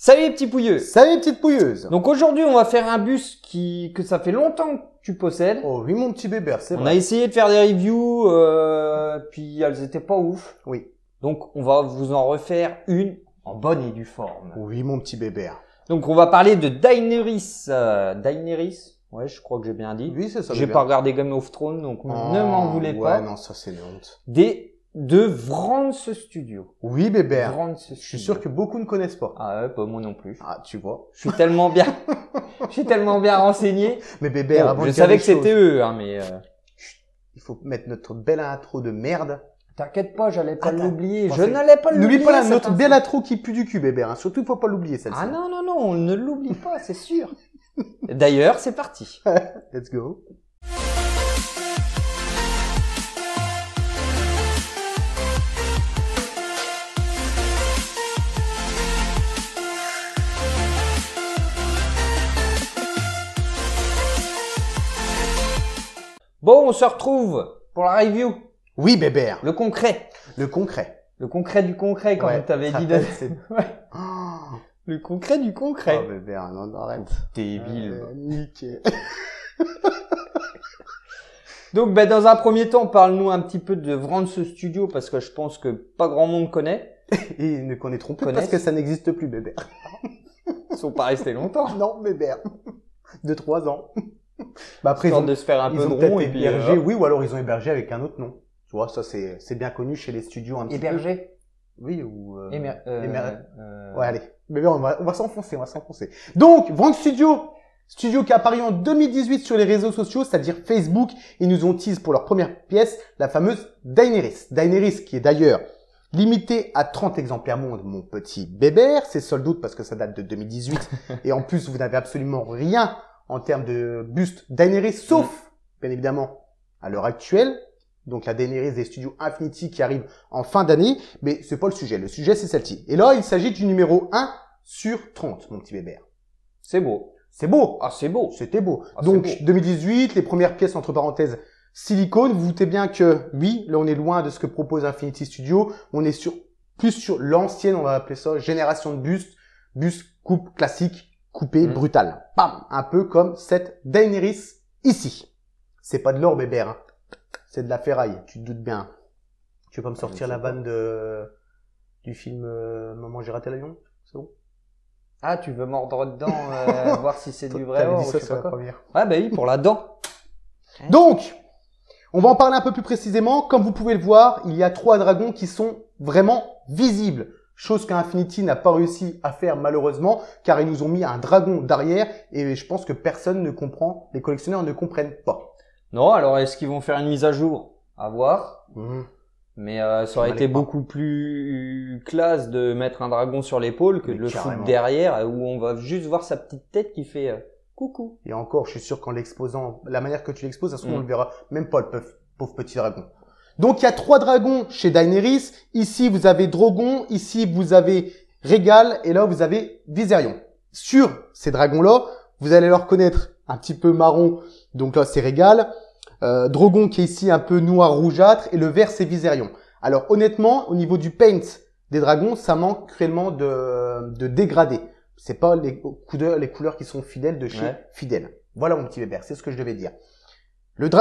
Salut les petits pouilleux. Salut les petites pouilleuses. Donc aujourd'hui on va faire un bus que ça fait longtemps que tu possèdes. Oh oui mon petit bébé, c'est vrai. On a essayé de faire des reviews, puis elles étaient pas ouf. Oui. Donc on va vous en refaire une en bonne et due forme. Oui mon petit bébé. Donc on va parler de Daenerys. Daenerys, ouais je crois que j'ai bien dit. Oui c'est ça. J'ai pas regardé Game of Thrones donc ne m'en voulez pas. Ouais non ça c'est une honte. De Vrance Studio. Oui bébé. Vrance Je Studio. suis sûr que beaucoup ne connaissent pas. Ah ouais, pas moi non plus. Ah tu vois. Je suis tellement bien, je suis tellement bien renseigné. Mais bébé, Bon, avant je de dire savais les que c'était choses, eux, hein, mais il faut mettre notre belle intro de merde. t'inquiète pas, j'allais pas Attends, l'oublier. je Je pensais- n'allais pas l'oublier. N'oublie pas cette notre info. belle intro qui pue du cul bébé. Hein. Surtout faut pas l'oublier celle-ci. Ah non non non, on ne l'oublie pas, c'est sûr. D'ailleurs, c'est parti. Let's go. Bon, on se retrouve pour la review. Oui bébé. Le concret. Le concret. Le concret du concret, comme Ouais, t'avais ça dit. s'appelle, c'est- Ouais. Oh, Le concret du concret. oh, bébé, non arrête. Débile. Nickel. Donc, ben, dans un premier temps, parle-nous un petit peu de Vrance Studio parce que je pense que pas grand monde connaît. Et ils ne connaîtront plus Connaissent. parce que ça n'existe plus bébé. Ils sont pas restés longtemps. Non, bébé. De 3 ans. Bah après, Histoire de se faire un peu ils ont de peut-être rond et puis hébergé, oui, ou alors ils ont hébergé avec un autre nom. Tu vois, ça c'est bien connu chez les studios un petit hébergé. peu. Oui, ou... Ouais, Ouais, allez. Bébé, on va s'enfoncer, Donc, Vrance Studio. Studio qui est apparu en 2018 sur les réseaux sociaux, c'est-à-dire Facebook. Ils nous ont teasé pour leur première pièce, la fameuse Daenerys. Daenerys qui est d'ailleurs limitée à 30 exemplaires monde, mon petit bébert. C'est sold out parce que ça date de 2018. Et en plus, vous n'avez absolument rien en termes de buste Daenerys, sauf, bien évidemment, à l'heure actuelle. Donc la Daenerys des studios Infinity qui arrive en fin d'année. Mais c'est pas le sujet. Le sujet, c'est celle-ci. Et là, il s'agit du numéro 1 sur 30, mon petit bébert. c'est beau. C'est beau. Ah, c'est beau. C'était beau. Ah, Donc, c'est beau. 2018, les premières pièces, entre parenthèses, silicone. Vous vous doutez bien que, oui, là, on est loin de ce que propose Infinity Studio. On est plus sur l'ancienne, on va appeler ça, génération de buste. Buste coupe classique, coupé, brutal. Bam! Un peu comme cette Daenerys ici. C'est pas de l'or, bébé, hein. C'est de la ferraille. Tu te doutes bien. Tu veux pas me sortir la vanne du film, Maman, j'ai raté l'avion? C'est bon? Ah, tu veux mordre dedans, voir si c'est du vrai T'avais or dit ou ça je sais sur pas la quoi. première. Ah, bah oui, pour la dent. Donc, on va en parler un peu plus précisément. Comme vous pouvez le voir, il y a 3 dragons qui sont vraiment visibles. Chose qu'Infinity n'a pas réussi à faire malheureusement, car ils nous ont mis un dragon derrière et je pense que personne ne comprend, les collectionneurs ne comprennent pas. Non, alors est-ce qu'ils vont faire une mise à jour? À voir. Mais ça aurait été m'allait pas. beaucoup plus classe de mettre un dragon sur l'épaule que Mais de le foutre carrément. derrière où on va juste voir sa petite tête qui fait coucou. Et encore, je suis sûr qu'en l'exposant, la manière que tu l'exposes, ça se trouve, on le verra même pas, le pauvre petit dragon. Donc, il y a 3 dragons chez Daenerys. Ici, vous avez Drogon. Ici, vous avez Rhaegal. Et là, vous avez Viserion. Sur ces dragons-là, vous allez leur reconnaître un petit peu marron. Donc là, c'est Rhaegal. Drogon qui est ici un peu noir rougeâtre. Et le vert, c'est Viserion. Alors, honnêtement, au niveau du paint des dragons, ça manque cruellement de dégradé. C'est pas les couleurs qui sont fidèles de chez Ouais. Fidèle. Voilà, mon petit bébé. C'est ce que je devais dire. Ok.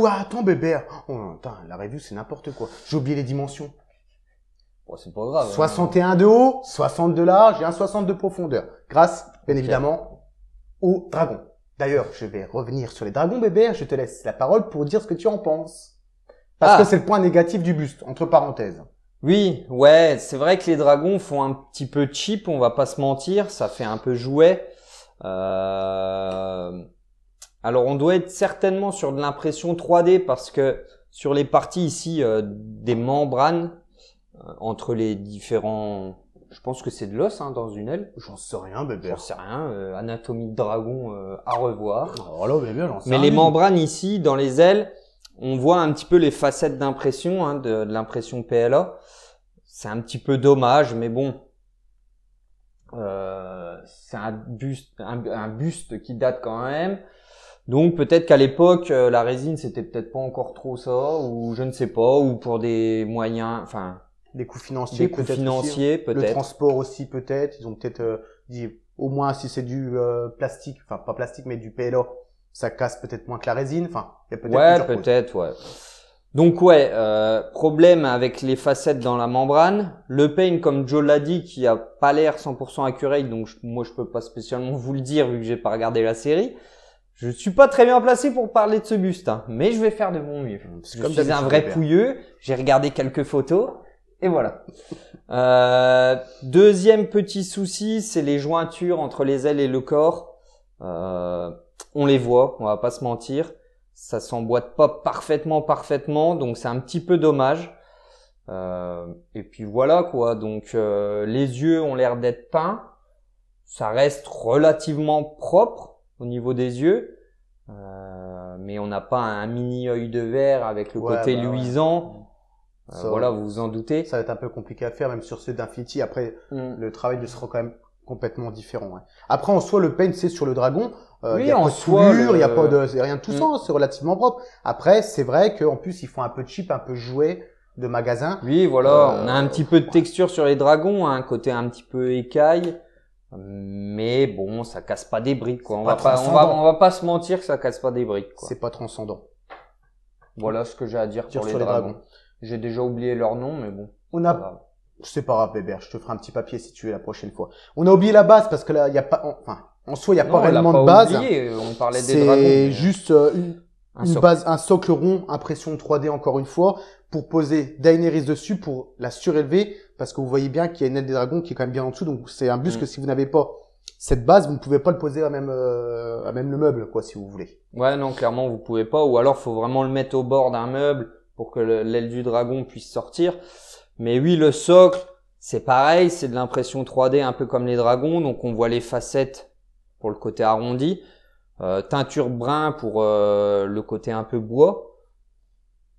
Attends, bébé. Oh, attends, la review, c'est n'importe quoi. J'ai oublié les dimensions. Bon, c'est pas grave. 61 de haut, 60 de large et un 60 de profondeur. Grâce, bien évidemment, aux dragons. D'ailleurs, je vais revenir sur les dragons, bébé. Je te laisse la parole pour dire ce que tu en penses. Parce que c'est le point négatif du buste, entre parenthèses. Oui, ouais, c'est vrai que les dragons font un petit peu cheap, on va pas se mentir, ça fait un peu jouet. Alors on doit être certainement sur de l'impression 3D parce que sur les parties ici des membranes entre les différents, je pense que c'est de l'os dans une aile. J'en sais rien, bébé. J'en sais rien, anatomie de dragon à revoir. Oh là, bébé, j'en sais Mais rien. les membranes ici, dans les ailes, on voit un petit peu les facettes d'impression, de l'impression PLA. C'est un petit peu dommage, mais bon, c'est un buste qui date quand même. Donc peut-être qu'à l'époque, la résine c'était peut-être pas encore trop ça, ou je ne sais pas, ou pour des moyens, enfin Des coûts financiers, Des coûts peut-être financiers, aussi. Le peut-être. transport aussi, peut-être. Ils ont peut-être dit, au moins si c'est du plastique, enfin pas plastique, mais du PLA, ça casse peut-être moins que la résine. Enfin, il y a peut-être Ouais, plusieurs causes. peut-être, ouais. Donc ouais, problème avec les facettes dans la membrane. Le paint, comme Joe l'a dit, qui a pas l'air 100% accurate, donc moi je peux pas spécialement vous le dire vu que j'ai pas regardé la série. Je suis pas très bien placé pour parler de ce buste, hein, mais je vais faire de mon mieux. Je Comme suis un d'habitude, vrai Hubert. pouilleux, j'ai regardé quelques photos, et voilà. Deuxième petit souci, c'est les jointures entre les ailes et le corps. On les voit, on va pas se mentir. Ça s'emboîte pas parfaitement, donc c'est un petit peu dommage. Et puis voilà quoi, donc les yeux ont l'air d'être peints. Ça reste relativement propre au niveau des yeux. Mais on n'a pas un mini œil de verre avec le Ouais, côté bah ouais. luisant. Ça, Voilà, vous vous en doutez. Ça va être un peu compliqué à faire, même sur ceux d'Infinity. Après, le travail ne sera quand même complètement différent. Ouais. Après, en soi, le paint, c'est sur le dragon. Oui, Il y a en pas de soi, soulure, il y a le- pas de, c'est rien de tout ça. C'est relativement propre. Après, c'est vrai qu'en plus, ils font un peu cheap, un peu jouet de magasin. Oui, voilà, on a un petit peu de texture sur les dragons, hein, un côté un petit peu écaille. Mais bon, ça casse pas des briques, quoi. C'est On pas va pas, transcendant. on va pas se mentir que ça casse pas des briques, quoi. C'est pas transcendant. Voilà ce que j'ai à dire Dire pour les sur les dragons. dragons. J'ai déjà oublié leur nom, mais bon. On pas a, grave. c'est pas grave, Bébert. Je te ferai un petit papier si tu veux la prochaine fois. On a oublié la base parce que là, il y a pas, enfin, en soi, il y a Non, pas on l'a réellement pas de base. oublié, on parlait des dragons. C'est mais- juste Un une socle. base, un socle rond, impression 3D encore une fois, pour poser Daenerys dessus, pour la surélever, parce que vous voyez bien qu'il y a une aile des dragons qui est quand même bien en dessous, donc c'est un buste que si vous n'avez pas cette base, vous ne pouvez pas le poser à même le meuble, quoi, si vous voulez. Ouais, non, clairement, vous pouvez pas, ou alors faut vraiment le mettre au bord d'un meuble pour que l'aile du dragon puisse sortir. Mais oui, le socle, c'est pareil, c'est de l'impression 3D un peu comme les dragons, donc on voit les facettes pour le côté arrondi, teinture brun pour le côté un peu bois.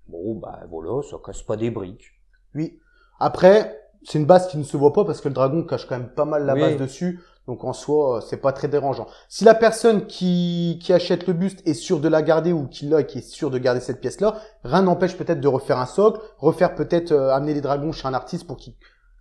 Bon, bah voilà, ça casse pas des briques. Oui. Après, c'est une base qui ne se voit pas parce que le dragon cache quand même pas mal la Oui. base dessus. Donc en soi, c'est pas très dérangeant. Si la personne qui achète le buste est sûre de la garder ou qui l'a et qui est sûre de garder cette pièce-là, rien n'empêche peut-être de refaire un socle, refaire peut-être amener les dragons chez un artiste pour qu'il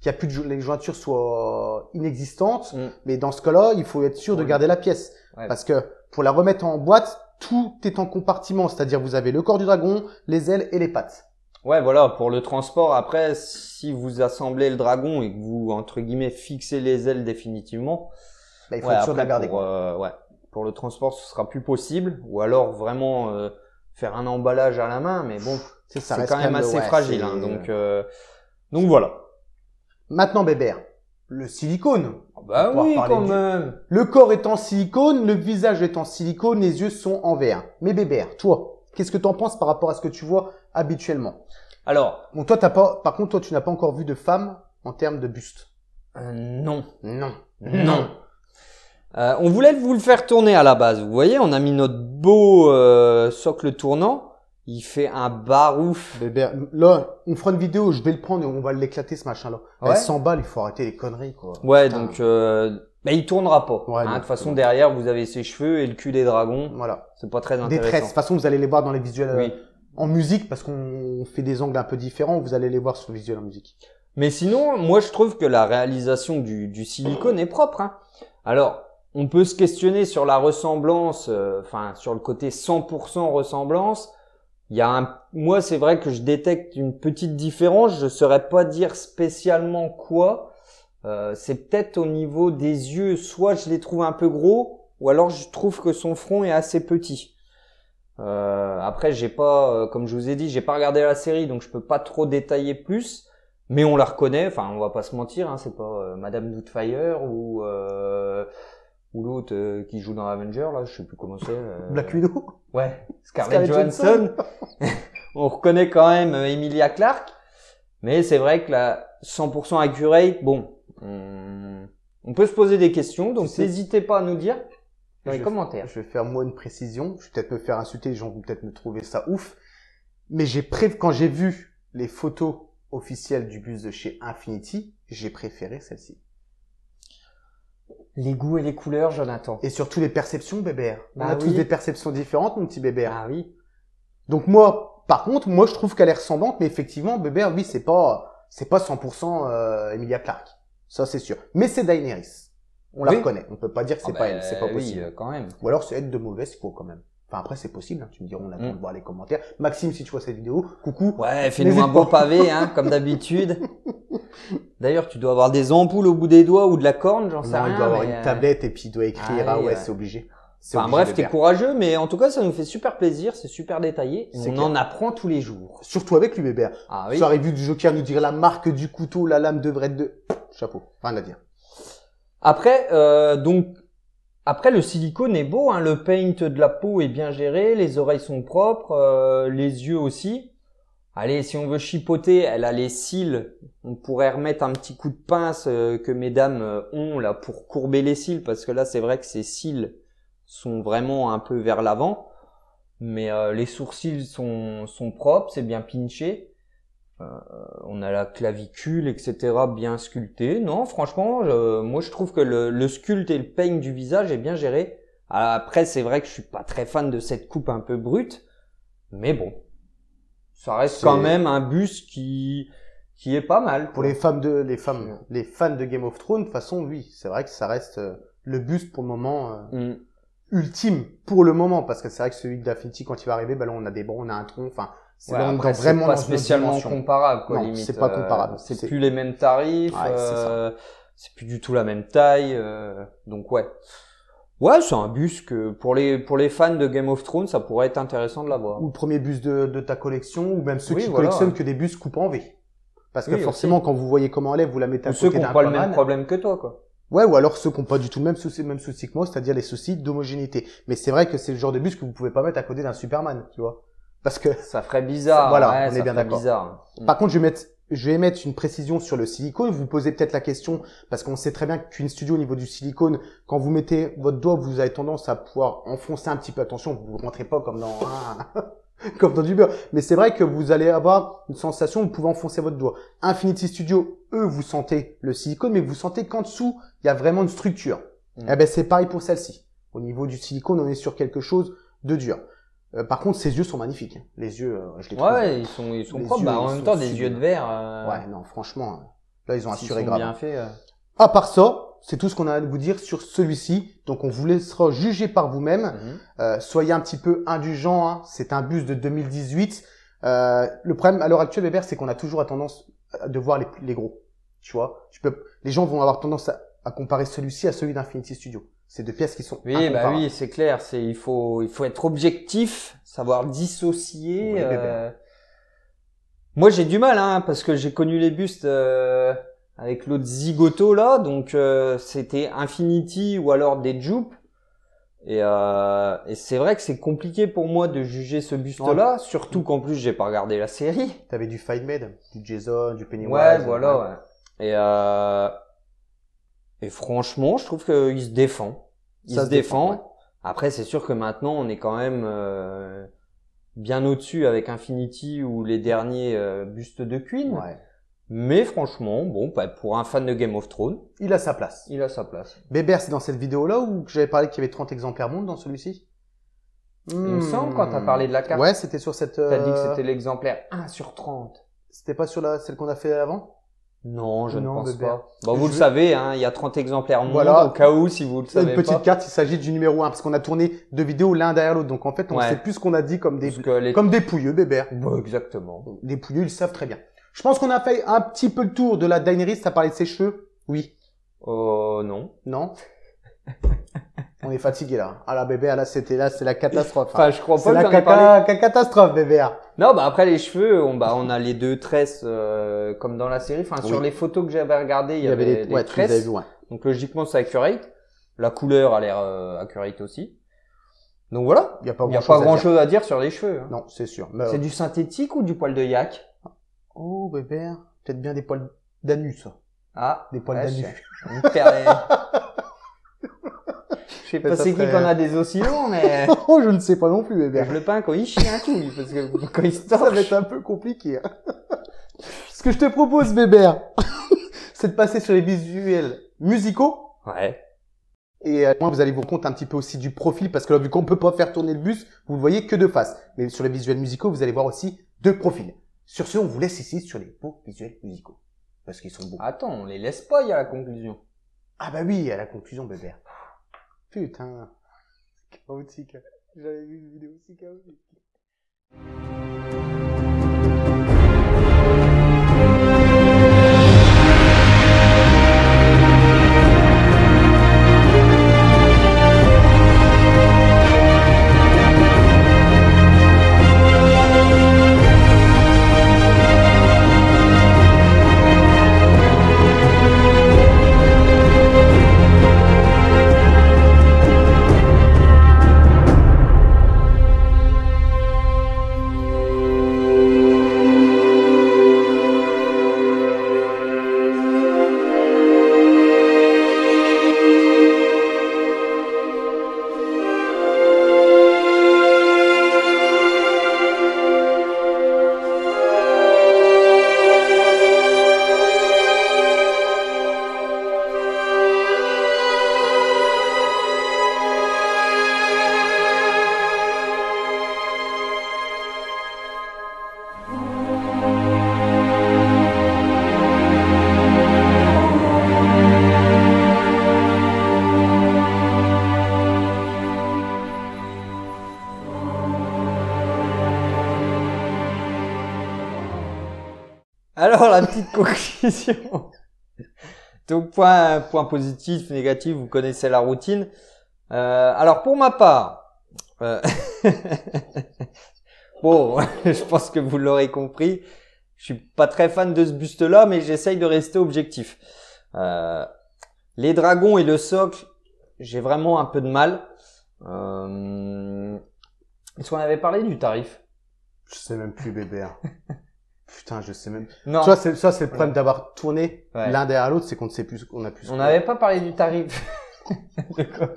y a plus de les jointures soient inexistantes. Mais dans ce cas-là, il faut être sûr de Oui. garder la pièce Ouais. parce que pour la remettre en boîte, tout est en compartiment, c'est-à-dire vous avez le corps du dragon, les ailes et les pattes. Ouais, voilà, pour le transport, après, si vous assemblez le dragon et que vous, entre guillemets, fixez les ailes définitivement, Bah, il faut ouais, être sûr de la après, garder. pour, quoi. ouais, pour le transport, ce sera plus possible, ou alors vraiment faire un emballage à la main, mais bon, Ça c'est reste quand même assez ouais, fragile, c'est- hein, donc voilà. Maintenant, Bébert, le silicone. Bah pouvoir oui, parler quand du- même. Le corps est en silicone, le visage est en silicone, les yeux sont en verre. Mais Bébert, toi, qu'est-ce que t'en penses par rapport à ce que tu vois habituellement? Alors, Bon, toi, par contre, toi, tu n'as pas encore vu de femme en termes de buste. non, Non. non. On voulait vous le faire tourner à la base, vous voyez, on a mis notre beau socle tournant, il fait un barouf. Bébert, là, on fera une vidéo, je vais le prendre et on va l'éclater, ce machin-là. Ouais. 100 balles, il faut arrêter les conneries, quoi. Ouais, Putain. donc bah, il tournera pas. Ouais, hein. non, De toute façon, c'est bon. derrière, vous avez ses cheveux et le cul des dragons. Voilà. C'est pas très Des intéressant. tresses. De toute façon, vous allez les voir dans les visuels Oui. en musique, parce qu'on fait des angles un peu différents, vous allez les voir sur le visuel en musique. Mais sinon, moi, je trouve que la réalisation du silicone est propre. Hein. Alors, on peut se questionner sur la ressemblance, enfin, sur le côté 100% ressemblance. Il y a moi, c'est vrai que je détecte une petite différence. Je saurais pas dire spécialement quoi. C'est peut-être au niveau des yeux. Soit je les trouve un peu gros, ou alors je trouve que son front est assez petit. Après, j'ai pas, comme je vous ai dit, j'ai pas regardé la série, donc je peux pas trop détailler plus. Mais on la reconnaît. Enfin, on va pas se mentir, hein, c'est pas Madame Doubtfire ou l'autre qui joue dans Avenger, là, je sais plus comment c'est. Black Widow. Ouais, Scarlett Scarlett Johansson. On reconnaît quand même Emilia Clarke. Mais c'est vrai que la 100% accurate, bon, on peut se poser des questions, donc Tu sais- n'hésitez pas à nous dire dans les Je- commentaires. Je vais faire moi une précision. Je vais peut-être me faire insulter, les gens vont peut-être me trouver ça ouf. Mais quand j'ai vu les photos officielles du bus de chez Infinity, j'ai préféré celle-ci. Les goûts et les couleurs, Jonathan. Et surtout les perceptions, Bébert. On Bah a oui. tous des perceptions différentes, mon petit Bébert. Ah oui. Donc moi, par contre, moi je trouve qu'elle est ressemblante, mais effectivement, Bébert, oui, c'est pas c'est pas 100% Emilia Clarke. Ça, c'est sûr. Mais c'est Daenerys. On la reconnaît. On peut pas dire que c'est pas elle. C'est pas possible. Oui, quand même. Ou alors c'est être de mauvaise foi quand même. Enfin après c'est possible. Hein. Tu me diras, on attend de voir les commentaires. Maxime, si tu vois cette vidéo, coucou. Ouais, fais-nous un beau pavé, hein, comme d'habitude. D'ailleurs, tu dois avoir des ampoules au bout des doigts ou de la corne, j'en sais rien. Il doit avoir une tablette et puis il doit écrire. Ah ouais, c'est obligé. Enfin bref, t'es courageux, mais en tout cas, ça nous fait super plaisir, c'est super détaillé. On en apprend tous les jours. Surtout avec lui, Bébert. Ah oui. Sur la review du Joker, nous dire la marque du couteau, la lame de Brett de... Chapeau, rien à dire. Après, après le silicone est beau, hein, le paint de la peau est bien géré, les oreilles sont propres, les yeux aussi. Allez, si on veut chipoter, elle a les cils. On pourrait remettre un petit coup de pince que mesdames ont là pour courber les cils, parce que là, c'est vrai que ces cils sont vraiment un peu vers l'avant, mais les sourcils sont propres, c'est bien pinché. On a la clavicule, etc. bien sculptée. Non, franchement, moi je trouve que le sculpte et le peigne du visage est bien géré. Après, c'est vrai que je suis pas très fan de cette coupe un peu brute, mais bon, ça reste quand même un buste qui est pas mal. Pour les fans de Game of Thrones, de toute façon, oui, c'est vrai que ça reste le buste pour le moment. Ultime pour le moment, parce que c'est vrai que celui d'Affinity, quand il va arriver, ben là, on a des bras, on a un tronc, enfin, c'est vraiment pas spécialement comparable, quoi, non, limite. C'est pas comparable. C'est plus les mêmes tarifs, c'est plus du tout la même taille, donc ouais. Ouais, c'est un bus que, pour les fans de Game of Thrones, ça pourrait être intéressant de l'avoir. Ou le premier bus de ta collection, ou même ceux qui collectionnent que des bus coupés en V. Parce que forcément, quand vous voyez comment elle est, vous la mettez à côté d'un Aquaman. Ceux qui n'ont pas le même problème que toi, quoi. Ouais, ou alors ceux qui n'ont pas du tout le même souci que moi, c'est-à-dire les soucis d'homogénéité. Mais c'est vrai que c'est le genre de bus que vous pouvez pas mettre à côté d'un Superman, tu vois. Parce que ça ferait bizarre. Voilà, on est bien d'accord. Par contre, je vais mettre une précision sur le silicone. Vous posez peut-être la question, parce qu'on sait très bien qu'une studio au niveau du silicone, quand vous mettez votre doigt, vous avez tendance à pouvoir enfoncer un petit peu. Attention, vous ne rentrez pas comme dans comme dans du beurre. Mais c'est vrai que vous allez avoir une sensation, vous pouvez enfoncer votre doigt. Infinity Studio, eux, vous sentez le silicone, mais vous sentez qu'en dessous, il y a vraiment une structure. Eh ben, c'est pareil pour celle-ci. Au niveau du silicone, on est sur quelque chose de dur. Par contre, ses yeux sont magnifiques. Les yeux, je les trouve. Ouais, ils sont propres. En même temps, des yeux de verre. Ouais, non, franchement, là, ils ont assuré grave. Bien fait. À part ça, c'est tout ce qu'on a à vous dire sur celui-ci. Donc, on vous laissera juger par vous-même. Soyez un petit peu indulgents. Hein. C'est un bus de 2018. Le problème à l'heure actuelle, Weber, c'est qu'on a toujours tendance de voir les gros. Tu vois, les gens vont avoir tendance à comparer celui-ci à celui d'Infinity Studio. C'est deux pièces qui sont incomparables. Oui, c'est clair. Il faut être objectif, savoir dissocier. Oui, moi, j'ai du mal, hein, parce que j'ai connu les bustes avec l'autre zigoto là, donc c'était Infinity ou alors des Jupes. Et c'est vrai que c'est compliqué pour moi de juger ce buste-là, surtout qu'en plus j'ai pas regardé la série. T'avais du Fight Made, du Jason, du Pennywise. Ouais, voilà. Ouais. Et franchement, je trouve qu'il se défend. Il se défend. Ouais. Après, c'est sûr que maintenant, on est quand même bien au-dessus avec Infinity ou les derniers bustes de Queen. Ouais. Mais franchement, bon, pour un fan de Game of Thrones, il a sa place. Il a sa place. Bébert, c'est dans cette vidéo-là où j'avais parlé qu'il y avait 30 exemplaires monde dans celui-ci? Il me semble, quand t'as parlé de la carte. Ouais, c'était sur cette... T'as dit que c'était l'exemplaire 1 sur 30. C'était pas sur celle qu'on a fait avant? Non, je ne pense pas. Bon, vous le savez, hein, il y a 30 exemplaires monde, au cas où, si vous le savez pas. Une petite carte, il s'agit du numéro 1, parce qu'on a tourné 2 vidéos l'un derrière l'autre. Donc en fait, on sait plus ce qu'on a dit comme des pouilleux, Bébert. Bon, exactement. Des pouilleux, ils savent très bien. Je pense qu'on a fait un petit peu le tour de la Daenerys. T'as parlé de ses cheveux? Oui. Non. Non? On est fatigué là. Ah là, bébé, là, c'est la catastrophe. Enfin, je crois pas que j'en ai parlé. C'est la catastrophe, bébé. Non, après les cheveux, on a les 2 tresses comme dans la série. Enfin, sur les photos que j'avais regardées, il y avait des tresses. Donc logiquement, c'est accurate. La couleur a l'air accurate aussi. Donc voilà. Il y a pas grand chose à dire sur les cheveux. Hein. Non, c'est sûr. C'est du synthétique ou du poil de yak? Oh, bébé. Peut-être bien des poils d'anus, ça. Ah. Des poils d'anus. Je sais pas c'est qui qu'on a des aussi longs, mais... Oh, je ne sais pas non plus, bébé. Je le peins quand il chie un tout, parce que quand il se torche... Ça va être un peu compliqué. Hein. Ce que je te propose, bébé, c'est de passer sur les visuels musicaux. Ouais. Et moi, vous allez vous rendre compte un petit peu aussi du profil, parce que là, vu qu'on peut pas faire tourner le bus, vous le voyez que de face. Mais sur les visuels musicaux, vous allez voir aussi 2 profils. Sur ce, on vous laisse ici sur les beaux visuels musicaux. Parce qu'ils sont beaux. Attends, on les laisse pas, il y a la conclusion. Ah bah oui, à la conclusion, Bébert. Putain. Chaotique. J'avais vu une vidéo aussi chaotique. Alors, la petite conclusion. Donc, point positif, négatif, vous connaissez la routine. Alors, pour ma part, bon, je pense que vous l'aurez compris, je suis pas très fan de ce buste-là, mais j'essaye de rester objectif. Les dragons et le socle, j'ai vraiment un peu de mal. Est-ce qu'on avait parlé du tarif? Je sais même plus, Bébert. Putain, je sais même. Non. Ça, c'est le problème d'avoir tourné Ouais. l'un derrière l'autre, c'est qu'on ne sait plus, on a plus. On n'avait pas parlé du tarif. De quoi?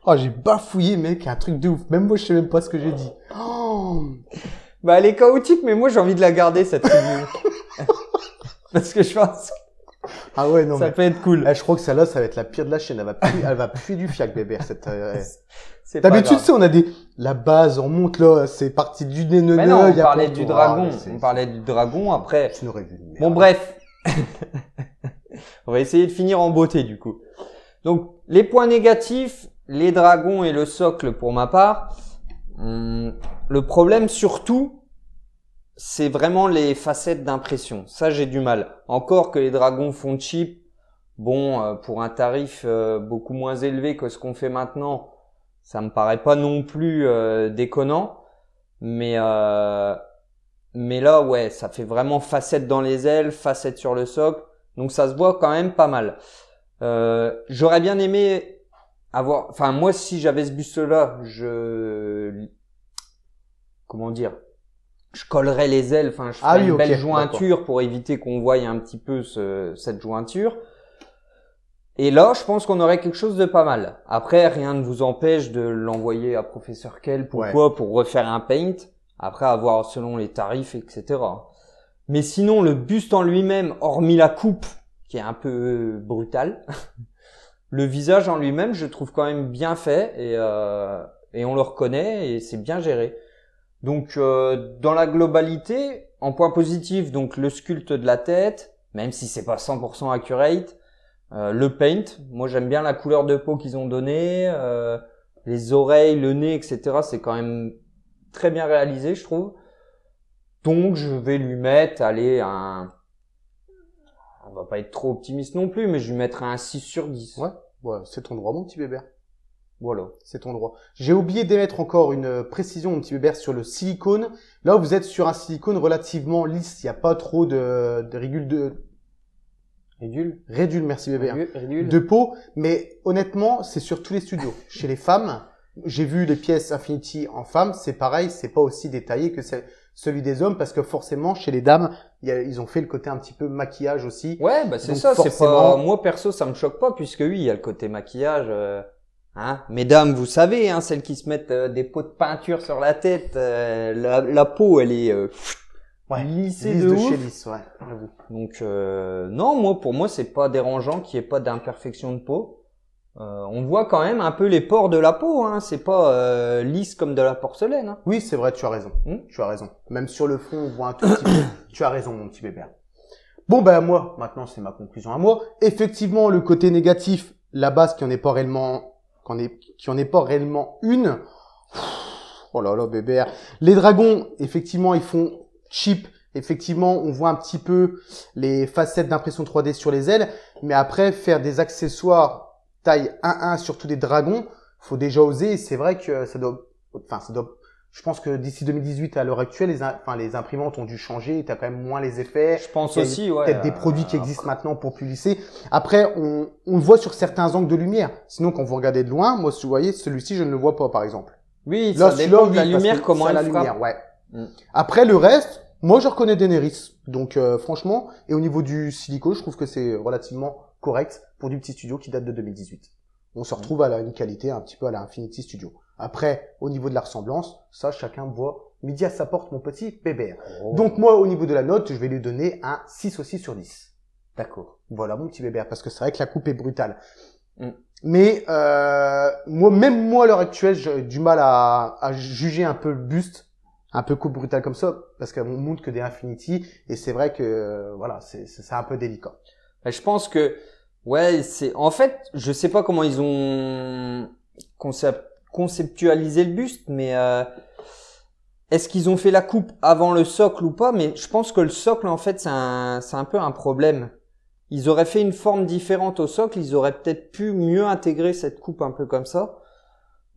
Oh, j'ai bafouillé, mec, un truc de ouf. Même moi, je sais même pas ce que j'ai dit. Oh. Bah, elle est chaotique, mais moi, j'ai envie de la garder, cette review. Parce que je pense Ah ouais, non, que ça mais. peut être cool. Je crois que celle-là, ça va être la pire de la chaîne. Elle va puer du fiac, Bébert, cette, C'est pas D'habitude, grave. tu sais, on a la base, on monte là, c'est parti du nez Mais non, on parlait du dragon. On parlait du dragon, après. Tu n'aurais vu. Bon, bref. On va essayer de finir en beauté, du coup. Donc, les points négatifs, les dragons et le socle pour ma part. Le problème, surtout, c'est vraiment les facettes d'impression. Ça, j'ai du mal. Encore que les dragons font cheap. Bon, pour un tarif beaucoup moins élevé que ce qu'on fait maintenant, ça me paraît pas non plus déconnant. Mais là, ouais, ça fait vraiment facette dans les ailes, facette sur le socle. Donc ça se voit quand même pas mal. J'aurais bien aimé avoir... Enfin, moi, si j'avais ce buste-là, comment dire, je collerais les ailes, enfin, je ferais une belle jointure pour éviter qu'on voie un petit peu cette jointure. Et là, je pense qu'on aurait quelque chose de pas mal. Après, rien ne vous empêche de l'envoyer à Professeur Kell, pourquoi, pour refaire un paint. Après, avoir selon les tarifs, etc. Mais sinon, le buste en lui-même, hormis la coupe, qui est un peu brutale, le visage en lui-même, je trouve quand même bien fait et on le reconnaît et c'est bien géré. Donc, dans la globalité, en point positif, donc le sculpte de la tête, même si c'est pas 100% accurate, le paint, moi j'aime bien la couleur de peau qu'ils ont donnée, les oreilles, le nez, etc. C'est quand même très bien réalisé, je trouve. Donc, je vais lui mettre, allez, on va pas être trop optimiste non plus, mais je lui mettrai un 6 sur 10. Ouais, c'est ton droit, mon petit Bébert. Voilà. C'est ton droit. J'ai oublié d'émettre encore une précision, mon petit Bébert, sur le silicone. Là, vous êtes sur un silicone relativement lisse. Il n'y a pas trop de ridules de... Rédule, merci Bébert. Rédule. De peau. Mais honnêtement, c'est sur tous les studios. Chez les femmes, j'ai vu les pièces Infinity en femmes, c'est pareil, c'est pas aussi détaillé que celui des hommes, parce que forcément, chez les dames, ils ont fait le côté un petit peu maquillage aussi. Ouais, bah c'est donc ça, forcément... c'est pas, moi perso, ça me choque pas, puisque oui, il y a le côté maquillage, hein. Mesdames, vous savez, hein, celles qui se mettent des pots de peinture sur la tête, la peau, elle est, lissée lisse de de ouf. chez lisse, ouais, j'avoue. Donc, non, pour moi, c'est pas dérangeant qu'il y ait pas d'imperfection de peau. On voit quand même un peu les pores de la peau, hein. C'est pas lisse comme de la porcelaine. Hein. Oui, c'est vrai, tu as raison. Tu as raison. Même sur le front, on voit un tout petit peu. Tu as raison, mon petit bébé. Bon, ben moi, maintenant, c'est ma conclusion à moi. Effectivement, le côté négatif, la base qui en est pas réellement, qui en est pas réellement une. Oh là là, bébé. Les dragons, effectivement, ils font cheap. Effectivement, on voit un petit peu les facettes d'impression 3D sur les ailes. Mais après, faire des accessoires taille 1-1 sur tous les dragons, faut déjà oser. Et c'est vrai que ça doit, je pense que d'ici 2018 à l'heure actuelle, les imprimantes ont dû changer. Et t'as quand même moins les effets. Je pense aussi, ouais. Peut-être des produits qui existent maintenant pour plus lisser. Après, on le voit sur certains angles de lumière. Sinon, quand vous regardez de loin, moi, si vous voyez, celui-ci, je ne le vois pas, par exemple. Oui, là, ça dépend de la lumière, comment elle frappe. Lumière, ouais. Après, le reste, moi, je reconnais Daenerys. Donc, franchement, et au niveau du silico, je trouve que c'est relativement correct pour du petit studio qui date de 2018. On se retrouve à une qualité un petit peu à la Infinity Studio. Après, au niveau de la ressemblance, ça, chacun voit midi à sa porte, mon petit bébé. Oh. Donc, moi, au niveau de la note, je vais lui donner un 6 aussi sur 10. D'accord. Voilà, mon petit bébé, parce que c'est vrai que la coupe est brutale. Mais moi, à l'heure actuelle, j'ai du mal à juger un peu le buste, un peu coupe brutale comme ça, parce qu'on montre que des Infinity, et c'est vrai que voilà, c'est un peu délicat. Je pense que en fait, je sais pas comment ils ont conceptualisé le buste, mais est-ce qu'ils ont fait la coupe avant le socle ou pas? Mais je pense que le socle, en fait, c'est un peu un problème. Ils auraient fait une forme différente au socle, ils auraient peut-être pu mieux intégrer cette coupe un peu comme ça.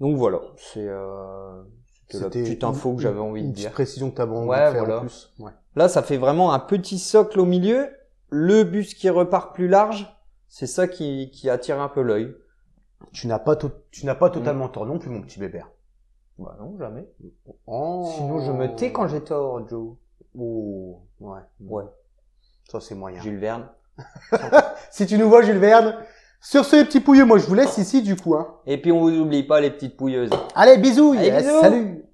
Donc voilà, c'était la petite info que j'avais envie de dire. Une petite précision que tu avais envie de faire voilà. En plus. Ouais. Là, ça fait vraiment un petit socle au milieu, le buste qui repart plus large, c'est ça qui attire un peu l'œil. Tu n'as pas totalement tort non plus, mon petit bébé. Bah non, jamais. Oh. Sinon, je me tais quand j'ai tort, Joe. Oh, ouais. Ça, c'est moyen. Jules Verne. Si tu nous vois, Jules Verne. Sur ce, les petits pouilleux, moi, je vous laisse ici, du coup, hein. Et puis, on vous oublie pas, les petites pouilleuses. Allez, bisous. Allez, bisous. Salut.